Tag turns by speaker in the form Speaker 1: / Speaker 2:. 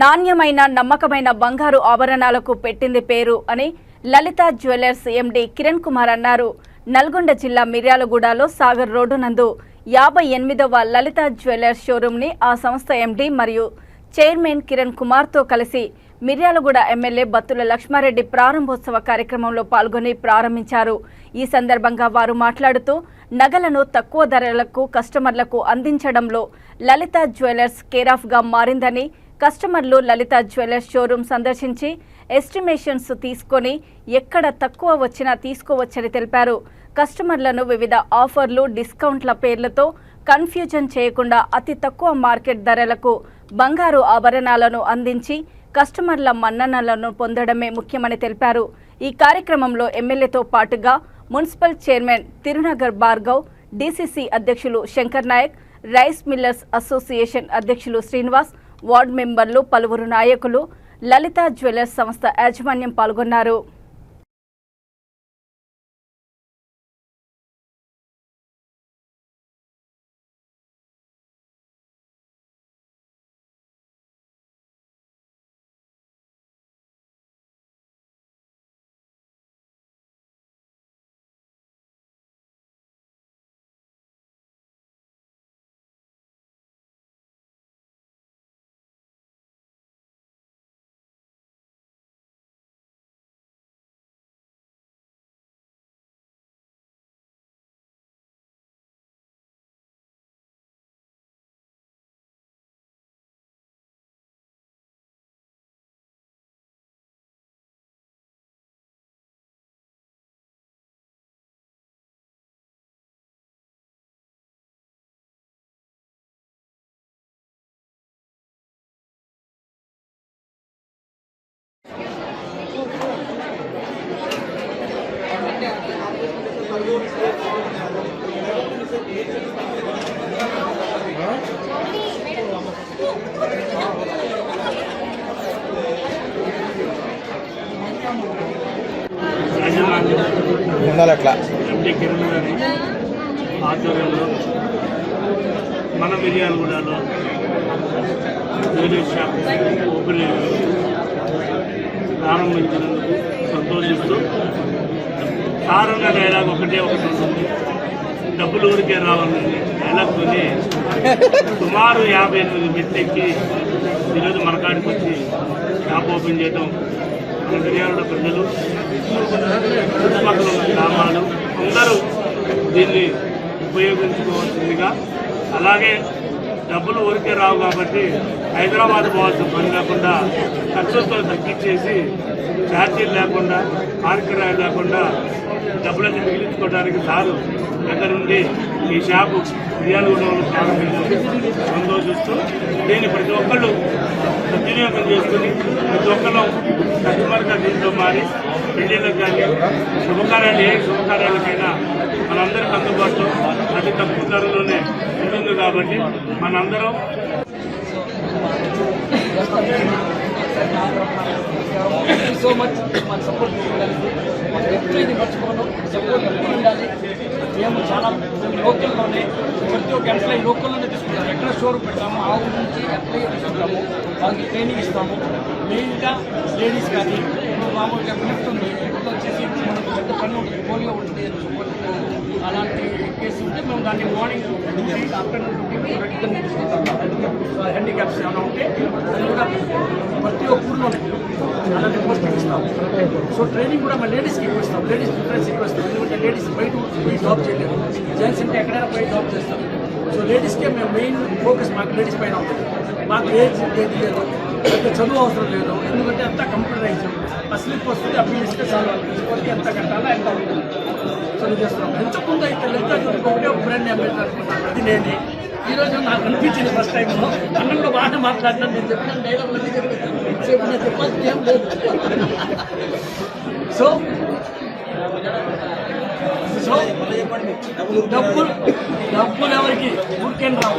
Speaker 1: నాణ్యమైన నమ్మకమైన బంగారు ఆభరణాలకు పెట్టింది పేరు అని లలిత జ్యువెలర్స్ ఎండి కిరణ్ కుమార్ అన్నారు. నల్గొండ జిల్లా మిర్యాలగూడలో సాగర్ రోడ్డు నందు 58వ లలిత జ్యువెలర్స్ షోరూమ్ ని ఆ సంస్థ ఎండి మరియు చైర్మన్ కిరణ్ కుమార్ తో కలిసి మిర్యాలగూడ ఎమ్మెల్యే బత్తుల లక్ష్మారెడ్డి ప్రారంభోత్సవ కార్యక్రమంలో పాల్గొని ప్రారంభించారు. ఈ సందర్భంగా వారు మాట్లాడుతూ నగలను తక్కువ ధరలకు కస్టమర్లకు అందించడంలో లలిత జ్యువెలర్స్ కేర్ ఆఫ్ గా మారిందని, కస్టమర్లు లలిత జ్యువెలర్స్ షోరూమ్ సందర్శించి ఎస్టిమేషన్స్ తీసుకొని ఎక్కడ తక్కువ వచ్చినా తీసుకోవచ్చని తెలిపారు. కస్టమర్లను వివిధ ఆఫర్లు, డిస్కౌంట్ల పేర్లతో కన్ఫ్యూజన్ చేయకుండా అతి తక్కువ మార్కెట్ ధరలకు బంగారు ఆభరణాలను అందించి కస్టమర్ల మన్ననలను పొందడమే ముఖ్యమని తెలిపారు. ఈ కార్యక్రమంలో ఎమ్మెల్యేతో పాటుగా municipal chairman Tirunagar Bhargav, DCC అధ్యక్షులు Shankar Naik, rice millers association అధ్యక్షులు శ్రీనివాస్, వార్డు మెంబర్లు, పలువురు నాయకులు, లలిత జ్యువెలర్స్ సంస్థ యాజమాన్యం పాల్గొన్నారు.
Speaker 2: ఎండి కిరణ్ గారి ఆధ్వర్యంలో మన మిర్యాలగూడలో జ్యువెలరీ షాప్ ఓపెనింగ్ ప్రారంభించినందుకు సంతోషిస్తూ సారన్న డైలాగ్ ఒకటి ఉంటుంది, డబ్బులు ఊరికే రావాలని డైలాగ్తోనే సుమారు 58 మెట్లెక్కి ఈరోజు మనకాడికి వచ్చి షాప్ ఓపెన్ చేయడం మన మిర్యాలగూడ ప్రజలు, చుట్టుపక్కల ఉన్న గ్రామాలు అందరూ దీన్ని ఉపయోగించుకోవాల్సిందిగా, అలాగే డబ్బులు ఊరికే రావు కాబట్టి హైదరాబాద్ పోవాల్సిన పని లేకుండా ఖర్చులతో తగ్గించేసి ఛార్జీలు లేకుండా మార్కెట్ లేకుండా డబ్బులన్నీ మిగిలించుకోవడానికి సారు దగ్గరుండి ఈ షాపు మిర్యాలగూడలో ప్రారంభించి సంతోషిస్తూ దీన్ని ప్రతి ఒక్కళ్ళు సద్వినియోగం చేసుకుని ప్రతి ఒక్కళ్ళు కస్టమర్గా దీంట్లో మారి పెళ్లిళ్ళకు కానీ శుభకార్యాలు ఏ శుభకార్యాలకైనా మనందరికీ అందుబాటులో అతి తక్కువ ధరలోనే ఉంటుంది కాబట్టి మనందరం
Speaker 3: సో మచ్ మన సపోర్ట్ ఎప్పుడు ఇది మర్చిపోవడం, సపోర్ట్ ఎప్పుడు ఉండాలి. మేము చాలా లోకల్లోనే ప్రతి ఒక్క ఎంప్లాయీ లోకల్లోనే తీసుకుంటాము. ఎక్కడ షోరూమ్ పెడతాము ఆ ఊరి నుంచి ఎంప్లాయీ తీసుకుంటాము, వాళ్ళకి ట్రైనింగ్ ఇస్తాము. మెయిన్గా లేడీస్ కానీ మామూలుగా పిలుస్తుంది ఇప్పుడు వచ్చేసి మనకు పెద్ద పని ఉంటుంది, పోలియో ఉంటుంది, అలాంటి కేసు ఉంటే మేము దాన్ని మార్నింగ్ డ్యూటీ, ఆఫ్టర్నూన్ డ్యూటీ ఇద్దరిని తీసుకుంటాము. హ్యాండిక్యాప్స్ ఏమైనా ఉంటే అది కూడా ప్రతి ఒక్క ఊరిలోనే అలాంటి పోస్టింగ్ ఇస్తాము. సో ట్రైనింగ్ కూడా మా లేడీస్కి ఎక్కువ ఇస్తాం, లేడీస్ ప్రిఫరెన్స్ ఎక్కువ ఇస్తాం. ఎందుకంటే లేడీస్ బయట పోయి జాబ్ చేయలేదు, జెంట్స్ అంటే ఎక్కడైనా పోయి జాబ్ చేస్తాం. సో లేడీస్కే మేము మెయిన్ ఫోకస్ మాకు లేడీస్ పైన ఉంటుంది. మాకు ఏజ్ ఏది లేదు, పెద్ద చదువు అవసరం లేదు, ఎందుకంటే అంతా కంప్యూటరైజ్. ఆ స్లిప్ వస్తుంది, ఆ బిల్ ఇస్తే చాలు, వాళ్ళకి ఎంత కట్టాలో ఎంత ఉంటుంది చదువు చేస్తున్నాం. ఎంతకుందో అయితే లలిత ఒకటే ఒక ఫ్రెండ్ ఎంబెడ్ అనుకుంటాను, అది నేనే. ఈరోజు నాకు అనిపించింది ఫస్ట్ టైం అన్నంలో బాగా మాట్లాడినాను. నేను చెప్పిన డైలాగ్ అన్నీ చెప్పిన చెప్పాల్సింది ఏం లేదు. సో డబ్బులు ఎవరికి ఊరికేం రావు.